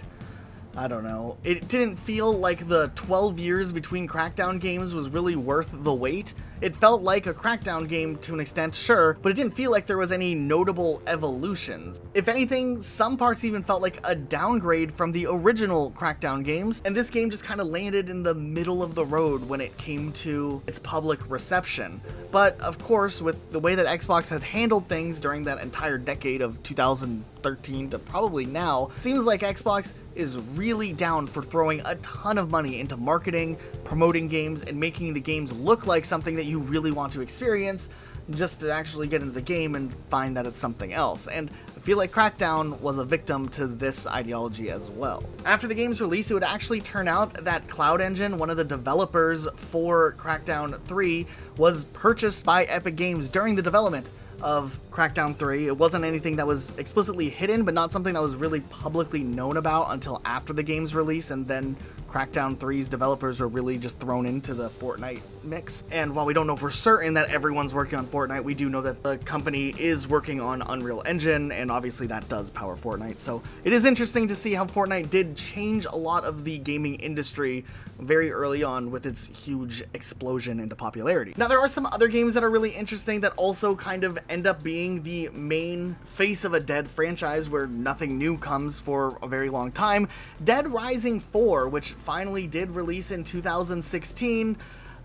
I don't know, it didn't feel like the 12 years between Crackdown games was really worth the wait. It felt like a Crackdown game to an extent, sure, but it didn't feel like there was any notable evolutions. If anything, some parts even felt like a downgrade from the original Crackdown games, and this game just kind of landed in the middle of the road when it came to its public reception. But of course, with the way that Xbox had handled things during that entire decade of 2013 to probably now, it seems like Xbox is really down for throwing a ton of money into marketing, promoting games, and making the games look like something that you really want to experience, just to actually get into the game and find that it's something else. And I feel like Crackdown was a victim to this ideology as well. After the game's release, it would actually turn out that Cloud Engine, one of the developers for Crackdown 3, was purchased by Epic Games during the development of Crackdown 3. It wasn't anything that was explicitly hidden, but not something that was really publicly known about until after the game's release, and then Crackdown 3's developers were really just thrown into the Fortnite mix. And while we don't know for certain that everyone's working on Fortnite, we do know that the company is working on Unreal Engine, and obviously that does power Fortnite. So it is interesting to see how Fortnite did change a lot of the gaming industry very early on with its huge explosion into popularity. Now, there are some other games that are really interesting that also kind of end up being the main face of a Dead franchise where nothing new comes for a very long time. Dead Rising 4, which finally did release in 2016,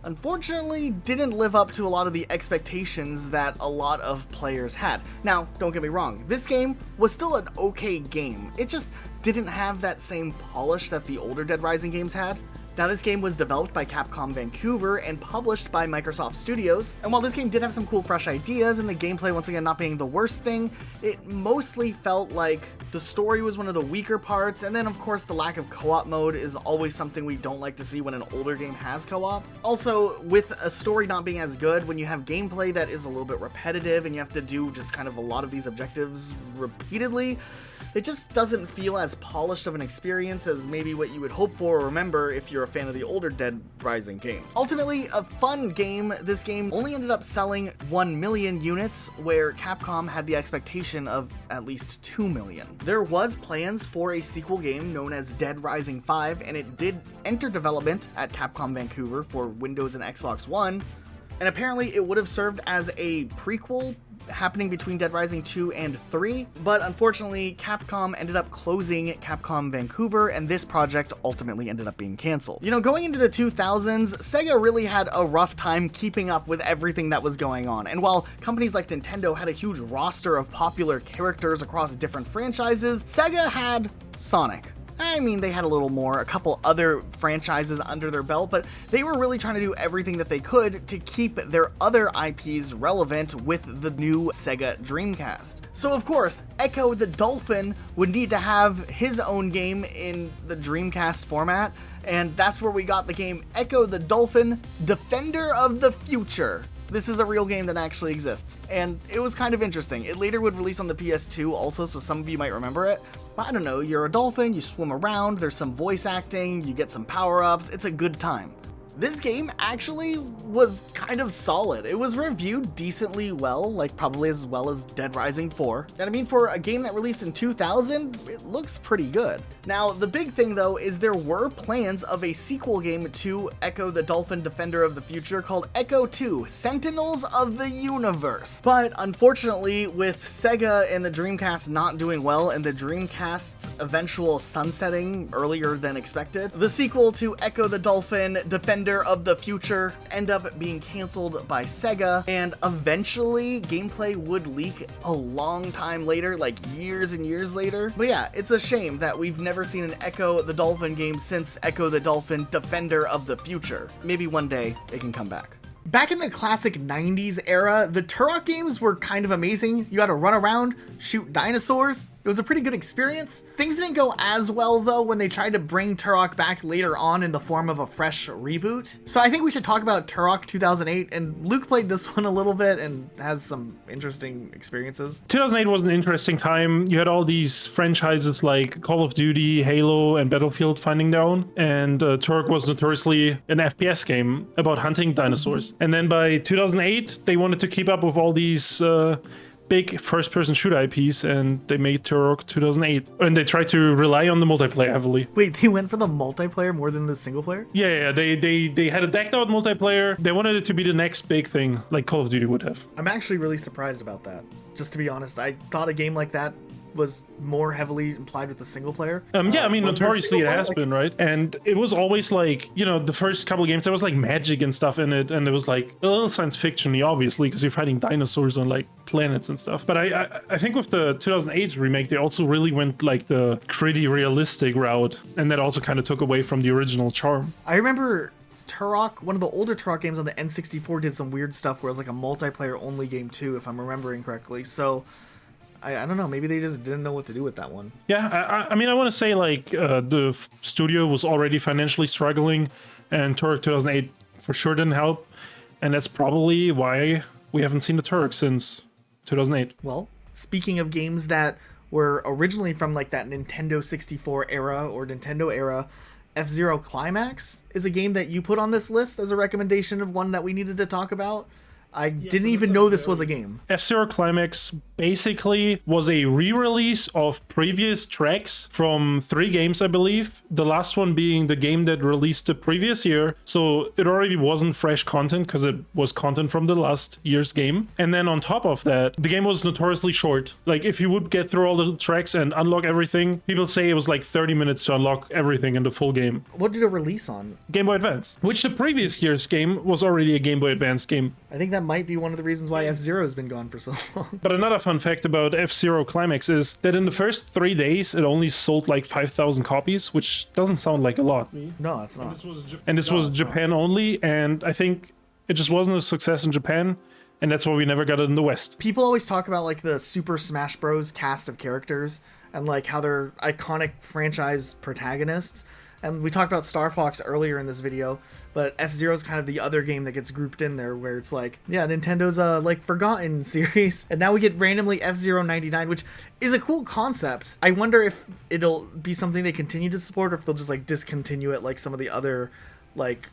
unfortunately didn't live up to a lot of the expectations that a lot of players had. Now, don't get me wrong, this game was still an okay game. It just didn't have that same polish that the older Dead Rising games had. Now, this game was developed by Capcom Vancouver and published by Microsoft Studios, and while this game did have some cool fresh ideas and the gameplay once again not being the worst thing, it mostly felt like the story was one of the weaker parts, and then of course the lack of co-op mode is always something we don't like to see when an older game has co-op. Also, with a story not being as good, when you have gameplay that is a little bit repetitive and you have to do just kind of a lot of these objectives repeatedly, it just doesn't feel as polished of an experience as maybe what you would hope for or remember if you're a fan of the older Dead Rising games. Ultimately, a fun game, this game only ended up selling 1 million units, where Capcom had the expectation of at least 2 million. There was plans for a sequel game known as Dead Rising 5, and it did enter development at Capcom Vancouver for Windows and Xbox One, and apparently it would have served as a prequel happening between Dead Rising 2 and 3, but unfortunately Capcom ended up closing Capcom Vancouver, and this project ultimately ended up being cancelled. You know, going into the 2000s, Sega really had a rough time keeping up with everything that was going on, and while companies like Nintendo had a huge roster of popular characters across different franchises, Sega had Sonic. I mean, they had a little more, a couple other franchises under their belt, but they were really trying to do everything that they could to keep their other IPs relevant with the new Sega Dreamcast. So of course, Eko the Dolphin would need to have his own game in the Dreamcast format, and that's where we got the game Eko the Dolphin, Defender of the Future. This is a real game that actually exists, and it was kind of interesting. It later would release on the PS2 also, so some of you might remember it. But I don't know, you're a dolphin, you swim around, there's some voice acting, you get some power-ups, it's a good time. This game actually was kind of solid. It was reviewed decently well, like probably as well as Dead Rising 4. And I mean, for a game that released in 2000, it looks pretty good. Now, the big thing though is there were plans of a sequel game to Eko the Dolphin Defender of the Future called Eko 2, Sentinels of the Universe. But unfortunately, with Sega and the Dreamcast not doing well and the Dreamcast's eventual sunsetting earlier than expected, the sequel to Eko the Dolphin Defender of the Future end up being canceled by Sega, and eventually gameplay would leak a long time later, like years and years later. But yeah, it's a shame that we've never seen an Eko the Dolphin game since Eko the Dolphin Defender of the Future. Maybe one day it can come back. Back in the classic 90s era, the Turok games were kind of amazing. You had to run around, shoot dinosaurs. It was a pretty good experience. Things didn't go as well though when they tried to bring Turok back later on in the form of a fresh reboot. So I think we should talk about Turok 2008, and Luke played this one a little bit and has some interesting experiences. 2008 was an interesting time. You had all these franchises like Call of Duty, Halo, and Battlefield finding down, and Turok was notoriously an FPS game about hunting dinosaurs. And then by 2008, they wanted to keep up with all these big first-person shooter IPs, and they made Turok 2008. And they tried to rely on the multiplayer heavily. Wait, they went for the multiplayer more than the single player? Yeah, they had a decked-out multiplayer. They wanted it to be the next big thing, like Call of Duty would have. I'm actually really surprised about that. Just to be honest, I thought a game like that was more heavily implied with the single player. Yeah, I mean, notoriously it has been, right? And it was always like, you know, the first couple of games, there was like magic and stuff in it, and it was like a little science fiction-y, obviously, because you're fighting dinosaurs on like planets and stuff. But I think with the 2008 remake, they also really went like the gritty, realistic route, and that also kind of took away from the original charm. I remember Turok, one of the older Turok games on the N64 did some weird stuff where it was like a multiplayer only game too, if I'm remembering correctly. So I don't know, maybe they just didn't know what to do with that one. Yeah, I mean, I want to say like the studio was already financially struggling, and Turok 2008 for sure didn't help, and that's probably why we haven't seen the Turok since 2008. Well, speaking of games that were originally from like that Nintendo 64 era or Nintendo era, F-Zero Climax is a game that you put on this list as a recommendation of one that we needed to talk about. I didn't even know this was a game. F-Zero Climax basically was a re-release of previous tracks from 3 games, I believe. The last one being the game that released the previous year. So it already wasn't fresh content because it was content from the last year's game. And then on top of that, the game was notoriously short. Like if you would get through all the tracks and unlock everything, people say it was like 30 minutes to unlock everything in the full game. What did it release on? Game Boy Advance, which the previous year's game was already a Game Boy Advance game. I think that might be one of the reasons why F-Zero has been gone for so long. But another fun fact about F-Zero Climax is that in the first 3 days, it only sold like 5,000 copies, which doesn't sound like a lot. No, it's not. And this was Japan only, and I think it just wasn't a success in Japan, and that's why we never got it in the West. People always talk about like the Super Smash Bros. Cast of characters and like how they're iconic franchise protagonists. And we talked about Star Fox earlier in this video, but F-Zero's kind of the other game that gets grouped in there where it's like, yeah, Nintendo's like forgotten series. And now we get randomly F-Zero 99, which is a cool concept. I wonder if it'll be something they continue to support or if they'll just like discontinue it like some of the other like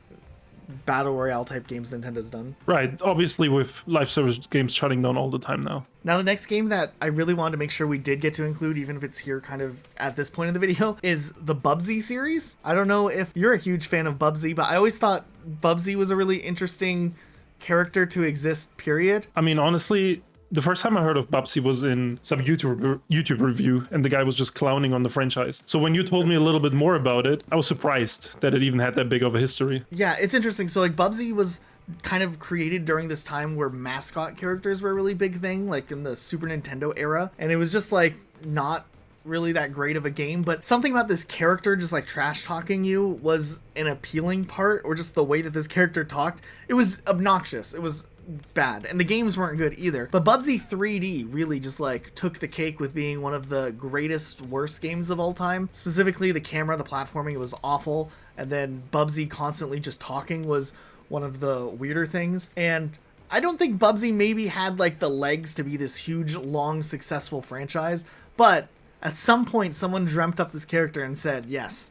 battle royale type games Nintendo's done. Right, obviously with live service games shutting down all the time now. Now the next game that I really wanted to make sure we did get to include, even if it's here kind of at this point in the video, is the Bubsy series. I don't know if you're a huge fan of Bubsy, but I always thought Bubsy was a really interesting character to exist, period. I mean, honestly, The first time I heard of Bubsy was in some YouTube review, and the guy was just clowning on the franchise. So when you told me a little bit more about it, I was surprised that it even had that big of a history. Yeah, it's interesting. So like Bubsy was kind of created during this time where mascot characters were a really big thing, like in the Super Nintendo era, and it was just like not really that great of a game, but something about this character just like trash talking you was an appealing part, or just the way that this character talked. It was obnoxious. It was bad, and the games weren't good either. But Bubsy 3D really just like took the cake with being one of the greatest worst games of all time. Specifically the camera, the platforming, it was awful, and then Bubsy constantly just talking was one of the weirder things. And I don't think Bubsy maybe had like the legs to be this huge, long, successful franchise, but at some point someone dreamt up this character and said, yes,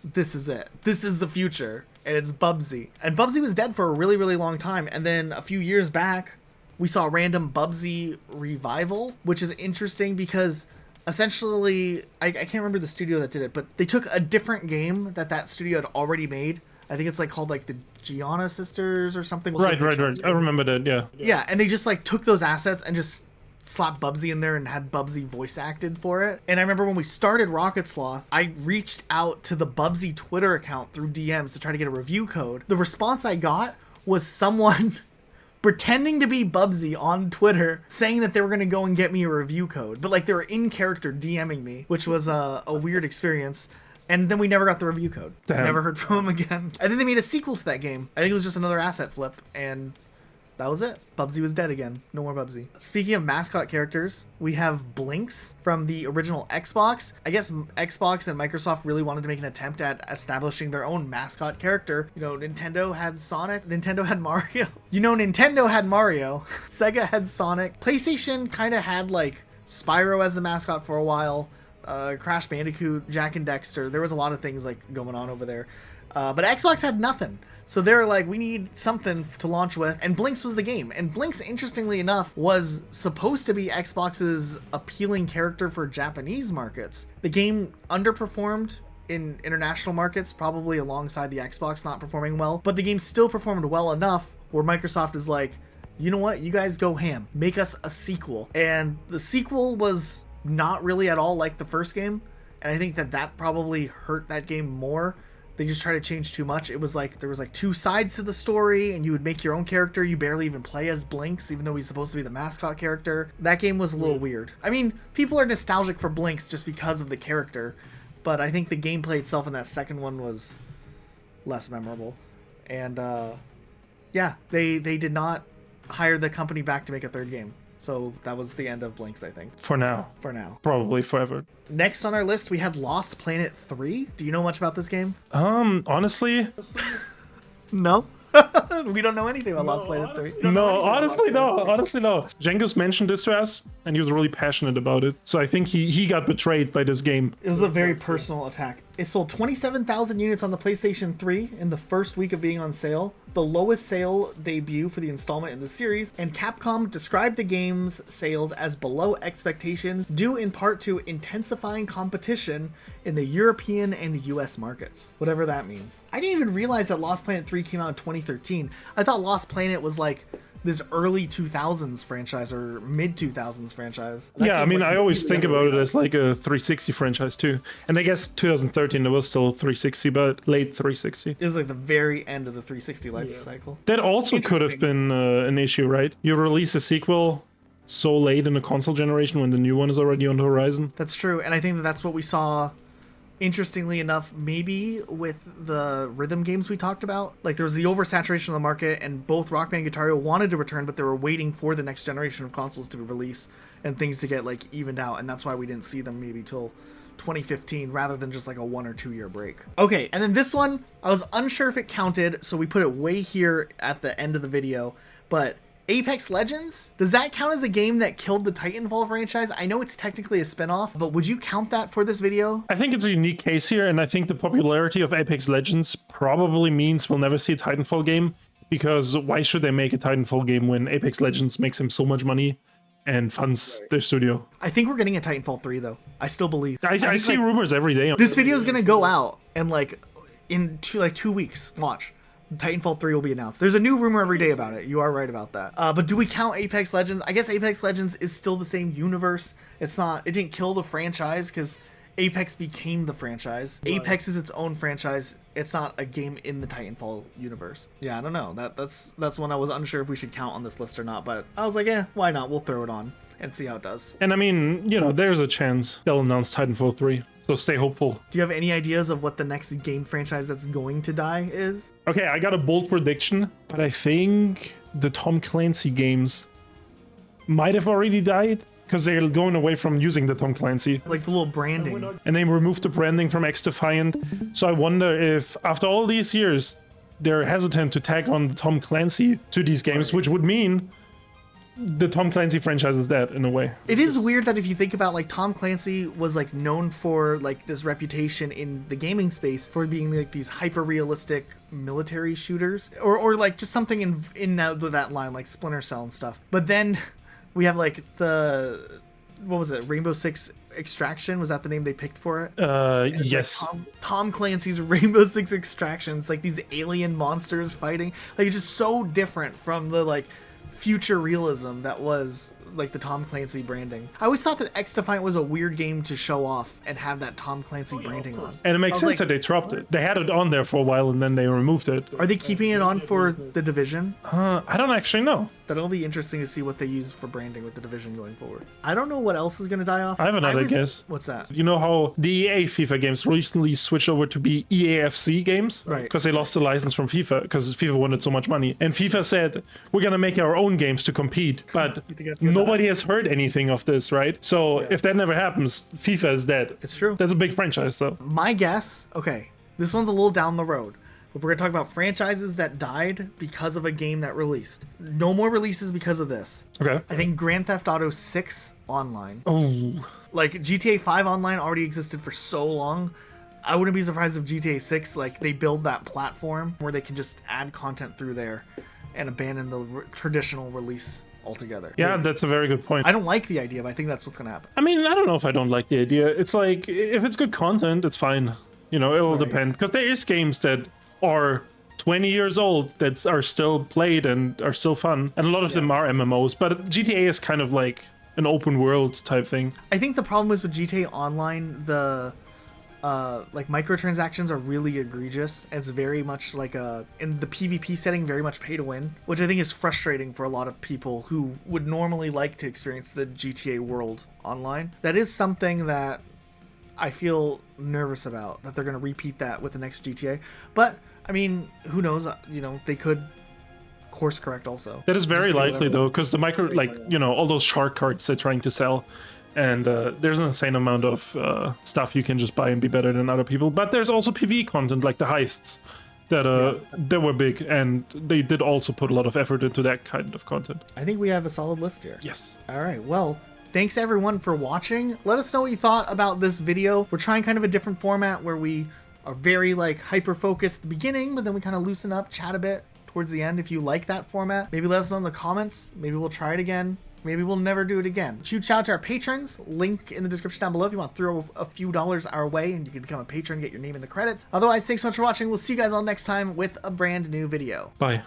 this is it. This is the future, and it's Bubsy. And Bubsy was dead for a really, really long time, and then a few years back we saw a random Bubsy revival, which is interesting because essentially, I can't remember the studio that did it, but they took a different game that studio had already made. I think it's like called like the Gianna Sisters or something. Right. I remember that, yeah. Yeah, and they just like took those assets and just slapped Bubsy in there and had Bubsy voice acted for it. And I remember when we started Rocket Sloth, I reached out to the Bubsy Twitter account through DMs to try to get a review code. The response I got was someone pretending to be Bubsy on Twitter saying that they were going to go and get me a review code. But like they were in character DMing me, which was a weird experience. And then we never got the review code. Damn. Never heard from him again. I think they made a sequel to that game. I think it was just another asset flip, and that was it. Bubsy was dead again. No more Bubsy. Speaking of mascot characters, we have Blinkx from the original Xbox. I guess Xbox and Microsoft really wanted to make an attempt at establishing their own mascot character. You know, Nintendo had Sonic. Nintendo had Mario. Nintendo had Mario. Sega had Sonic. PlayStation kind of had like Spyro as the mascot for a while. Crash Bandicoot, Jak and Dexter. There was a lot of things like going on over there. But Xbox had nothing. So they were like, we need something to launch with. And Blinkx was the game. And Blinkx, interestingly enough, was supposed to be Xbox's appealing character for Japanese markets. The game underperformed in international markets, probably alongside the Xbox not performing well. But the game still performed well enough where Microsoft is like, you know what? You guys go ham. Make us a sequel. And the sequel was not really at all like the first game, and I think that probably hurt that game more. They just tried to change too much. It was like there was like two sides to the story, and you would make your own character. You barely even play as Blinkx, even though he's supposed to be the mascot character. That game was a little weird. I mean, people are nostalgic for Blinkx just because of the character, but I think the gameplay itself in that second one was less memorable. And yeah, they did not hire the company back to make a third game. So that was the end of Blinkx, I think. For now. Probably forever. Next on our list, we have Lost Planet 3. Do you know much about this game? Honestly... No? We don't know anything about Lost Planet 3. No, honestly, no. Jengos mentioned this to us, and he was really passionate about it. So I think he got betrayed by this game. It was a very personal attack. It sold 27,000 units on the PlayStation 3 in the first week of being on sale, the lowest sale debut for the installment in the series, and Capcom described the game's sales as below expectations, due in part to intensifying competition in the European and US markets. Whatever that means. I didn't even realize that Lost Planet 3 came out in 2013. I thought Lost Planet was like this early 2000s franchise or mid 2000s franchise. Yeah, I mean, I always think about it as like a 360 franchise too. And I guess 2013 there was still 360, but late 360. It was like the very end of the 360 life cycle. That also could have been an issue, right? You release a sequel so late in the console generation when the new one is already on the horizon. That's true, and I think that's what we saw. Interestingly enough, maybe with the rhythm games we talked about, like there was the oversaturation of the market, and both Rock Band and Guitar Hero wanted to return, but they were waiting for the next generation of consoles to be released and things to get like evened out, and that's why we didn't see them maybe till 2015 rather than just like a 1 or 2 year break. Okay, and then this one, I was unsure if it counted, so we put it way here at the end of the video, but Apex Legends? Does that count as a game that killed the Titanfall franchise? I know it's technically a spinoff, but would you count that for this video? I think it's a unique case here, and I think the popularity of Apex Legends probably means we'll never see a Titanfall game, because why should they make a Titanfall game when Apex Legends makes them so much money and funds their studio? I think we're getting a Titanfall 3 though. I still believe. I see like, rumors every day. This video is gonna go out and like in 2 weeks. Watch. Titanfall 3 will be announced. There's a new rumor every day about it. You are right about that. But do we count Apex Legends? I guess Apex Legends is still the same universe. It's not. It didn't kill the franchise because Apex became the franchise. Right. Apex is its own franchise. It's not a game in the Titanfall universe. Yeah, I don't know. That's one I was unsure if we should count on this list or not. But I was like, why not? We'll throw it on and see how it does. And I mean, there's a chance they'll announce Titanfall 3. So stay hopeful. Do you have any ideas of what the next game franchise that's going to die is? Okay, I got a bold prediction, but I think the Tom Clancy games might have already died because they're going away from using the Tom Clancy. Like the little branding. And they removed the branding from X-Defiant. So I wonder if, after all these years, they're hesitant to tag on the Tom Clancy to these games, which would mean the Tom Clancy franchise is dead in a way. It is weird that if you think about, like, Tom Clancy was like known for like this reputation in the gaming space for being like these hyper realistic military shooters or like just something in that line, like Splinter Cell and stuff. But then we have like what was it, Rainbow Six Extraction? Was that the name they picked for it? Yes. Like Tom Clancy's Rainbow Six Extraction. It's like these alien monsters fighting. Like, it's just so different from the like future realism that was like the Tom Clancy branding. I always thought that X-Defiant was a weird game to show off and have that Tom Clancy branding on. And it makes sense that they dropped it. They had it on there for a while and then they removed it. Are they keeping it on for The Division? I don't actually know. That'll be interesting to see what they use for branding with The Division going forward. I don't know what else is going to die off. I have another guess. What's that? You know how the EA FIFA games recently switched over to be EAFC games? Right. Because they lost the license from FIFA because FIFA wanted so much money. And FIFA said, we're going to make our own games to compete. But nobody has heard anything of this, right? So if that never happens, FIFA is dead. It's true. That's a big franchise, though. My guess, okay, this one's a little down the road. But we're going to talk about franchises that died because of a game that released. No more releases because of this. Okay. I think Grand Theft Auto 6 Online. Oh. Like, GTA 5 Online already existed for so long. I wouldn't be surprised if GTA 6, like, they build that platform where they can just add content through there and abandon the traditional release altogether. Yeah, that's a very good point. I don't like the idea, but I think that's what's going to happen. I mean, I don't know if I don't like the idea. It's like, if it's good content, it's fine. It will depend. Because there is games that are 20 years old that are still played and are still fun, and a lot of them are MMOs, but GTA is kind of like an open world type thing. I think the problem is with GTA Online, the like microtransactions are really egregious. It's very much like in the PvP setting, very much pay to win, which I think is frustrating for a lot of people who would normally like to experience the GTA world online. That is something that I feel nervous about, that they're going to repeat that with the next GTA. But I mean, who knows? They could course correct also. That is very likely though, because the all those shark cards they're trying to sell, and there's an insane amount of stuff you can just buy and be better than other people. But there's also PvE content like the heists that were big, and they did also put a lot of effort into that kind of content. I think we have a solid list here. Yes. All right. Well, thanks everyone for watching. Let us know what you thought about this video. We're trying kind of a different format where we are very like hyper focused at the beginning, but then we kind of loosen up, chat a bit towards the end. If you like that format, maybe let us know in the comments. Maybe we'll try it again. Maybe we'll never do it again. Huge shout out to our patrons. Link in the description down below if you want to throw a few dollars our way and you can become a patron, get your name in the credits. Otherwise, thanks so much for watching. We'll see you guys all next time with a brand new video. Bye.